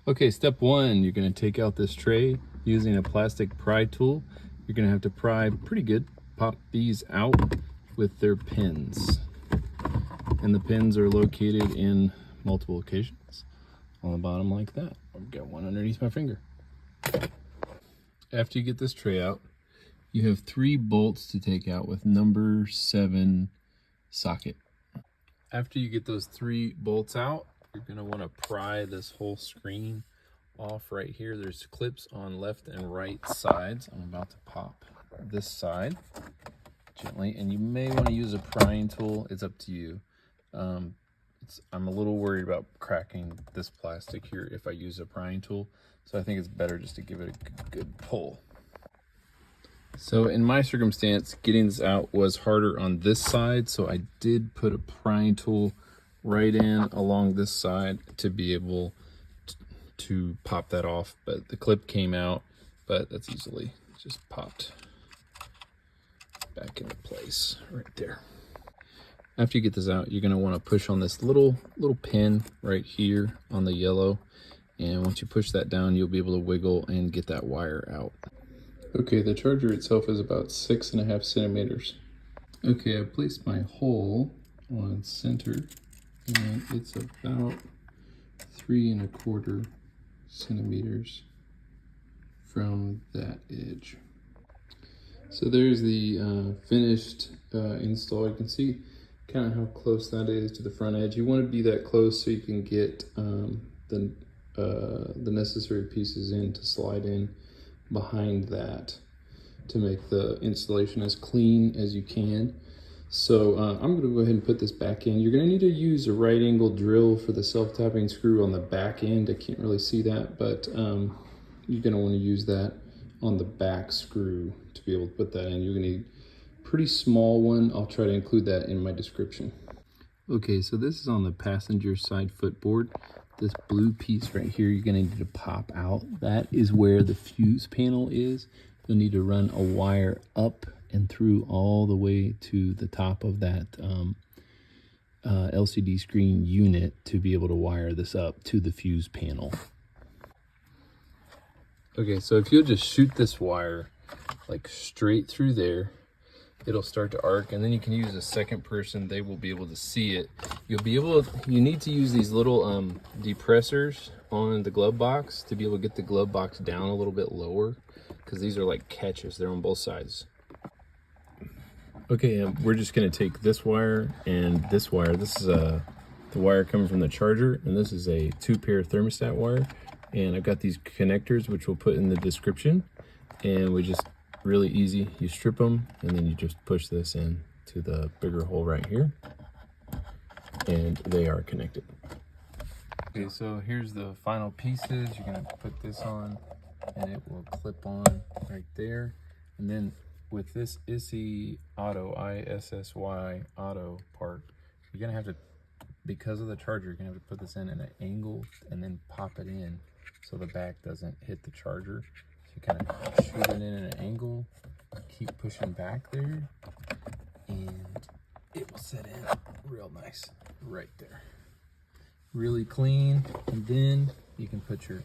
Okay, step one, you're gonna take out this tray using a plastic pry tool. You're gonna have to pry pretty good. Pop these out with their pins. And the pins are located in multiple locations on the bottom like that. I've got one underneath my finger. After you get this tray out, you have 3 bolts to take out with number 7 socket. After you get those 3 bolts out, you're going to want to pry this whole screen off right here. There's clips on left and right sides. I'm about to pop this side gently, and you may want to use a prying tool. It's up to you. I'm a little worried about cracking this plastic here if I use a prying tool, so I think it's better just to give it a good pull. So in my circumstance, getting this out was harder on this side, so I did put a prying tool right in along this side to be able to pop that off, but the clip came out, but that's easily just popped back into place right there. After you get this out, you're going to want to push on this little pin right here on the yellow, and once you push that down, you'll be able to wiggle and get that wire out. Okay, the charger itself is about 6.5 centimeters. Okay, I placed my hole on center, and it's about 3.25 centimeters from that edge. So there's the finished install. You can see kind of how close that is to the front edge. You want to be that close so you can get the necessary pieces in to slide in behind that to make the installation as clean as you can. So I'm going to go ahead and put this back in. You're going to need to use a right angle drill for the self-tapping screw on the back end. I can't really see that, but you're going to want to use that on the back screw to be able to put that in. You're going to need a pretty small one. I'll try to include that in my description. Okay, so this is on the passenger side footboard. This blue piece right here, you're going to need to pop out. That is where the fuse panel is. You'll need to run a wire up and through all the way to the top of that LCD screen unit to be able to wire this up to the fuse panel. Okay, so if you'll just shoot this wire like straight through there, it'll start to arc, and then you can use a second person. They will be able to see it. You need to use these little depressors on the glove box to be able to get the glove box down a little bit lower, because these are like catches. They're on both sides. Okay, we're just gonna take this wire and this wire. This is the wire coming from the charger, and this is a 2-pair thermostat wire. And I've got these connectors, which we'll put in the description. And we just, really easy, you strip them, and then you just push this in to the bigger hole right here, and they are connected. Okay, so here's the final pieces. You're gonna put this on, and it will clip on right there. And then with this ISSY Auto, ISSY Auto part, you're gonna have to, because of the charger, you're gonna have to put this in at an angle and then pop it in so the back doesn't hit the charger. So you kind of shoot it in at an angle, keep pushing back there, and it will set in real nice right there. Really clean, and then you can put your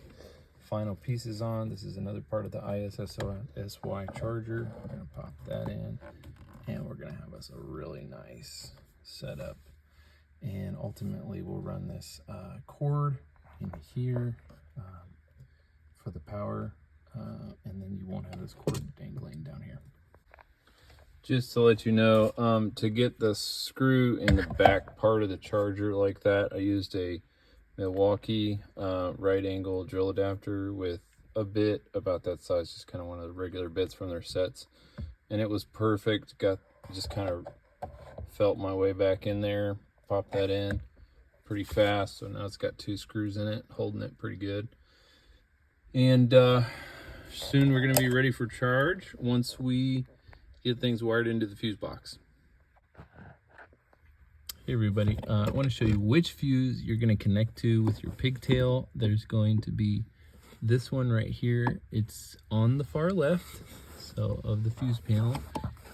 final pieces on. This is another part of the ISSY charger. We're gonna pop that in, and we're gonna have us a really nice setup. And ultimately we'll run this cord in here for the power, and then you won't have this cord dangling down here. Just to let you know, to get the screw in the back part of the charger like that, I used a Milwaukee right angle drill adapter with a bit about that size, just kind of one of the regular bits from their sets, and it was perfect. Just kind of felt my way back in there, pop that in pretty fast. So now it's got 2 screws in it, holding it pretty good. And soon we're going to be ready for charge once we get things wired into the fuse box. Hey everybody, I want to show you which fuse you're going to connect to with your pigtail. There's going to be this one right here. It's on the far left, so of the fuse panel,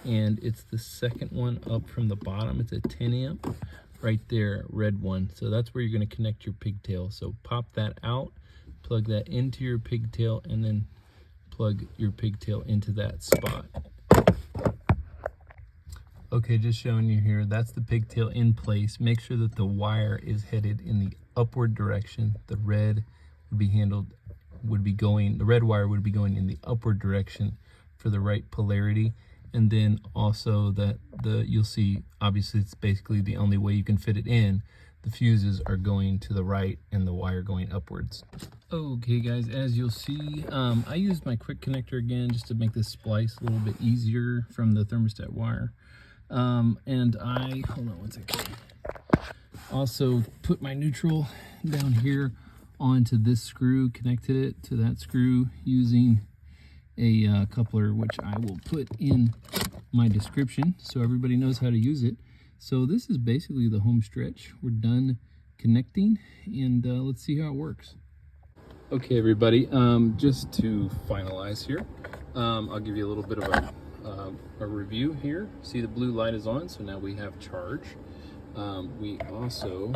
and it's the second one up from the bottom. It's a 10 amp right there, red one. So that's where you're going to connect your pigtail. So pop that out, plug that into your pigtail, and then plug your pigtail into that spot. Okay, just showing you here, that's the pigtail in place. Make sure that the wire is headed in the upward direction. The red the red wire would be going in the upward direction for the right polarity. And then also that you'll see, obviously it's basically the only way you can fit it in. The fuses are going to the right and the wire going upwards. Okay guys, as you'll see, I used my quick connector again just to make this splice a little bit easier from the thermostat wire. And I, hold on one second, also put my neutral down here onto this screw, connected it to that screw using a coupler, which I will put in my description so everybody knows how to use it. So this is basically the home stretch. We're done connecting, and let's see how it works. Okay everybody, just to finalize here, I'll give you a little bit of a review here. See, the blue light is on, so now we have charge. We also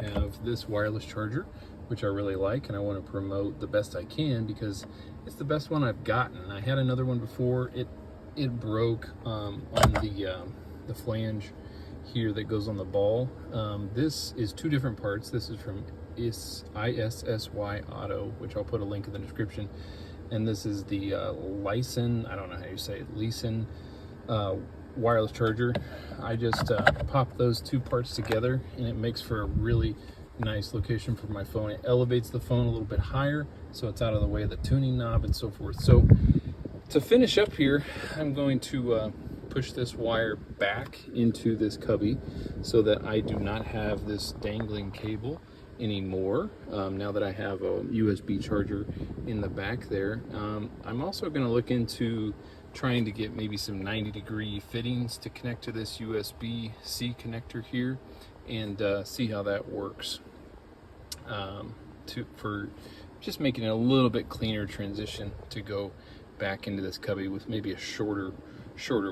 have this wireless charger, which I really like, and I want to promote the best I can because it's the best one I've gotten. I had another one before. It broke on the flange here that goes on the ball. This is two different parts. This is from ISSY Auto, which I'll put a link in the description. And this is the Lysen, I don't know how you say it, Lysen wireless charger. I just pop those two parts together, and it makes for a really nice location for my phone. It elevates the phone a little bit higher, so it's out of the way of the tuning knob and so forth. So to finish up here, I'm going to push this wire back into this cubby so that I do not have this dangling cable anymore, now that I have a USB charger in the back there. I'm also going to look into trying to get maybe some 90-degree fittings to connect to this USB-C connector here, and see how that works, for just making it a little bit cleaner transition to go back into this cubby with maybe a shorter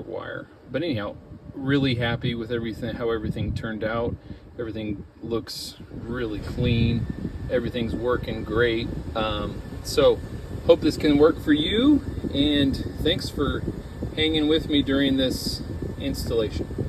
wire. But anyhow, really happy with everything, how everything turned out. Everything looks really clean. Everything's working great. So hope this can work for you, and thanks for hanging with me during this installation.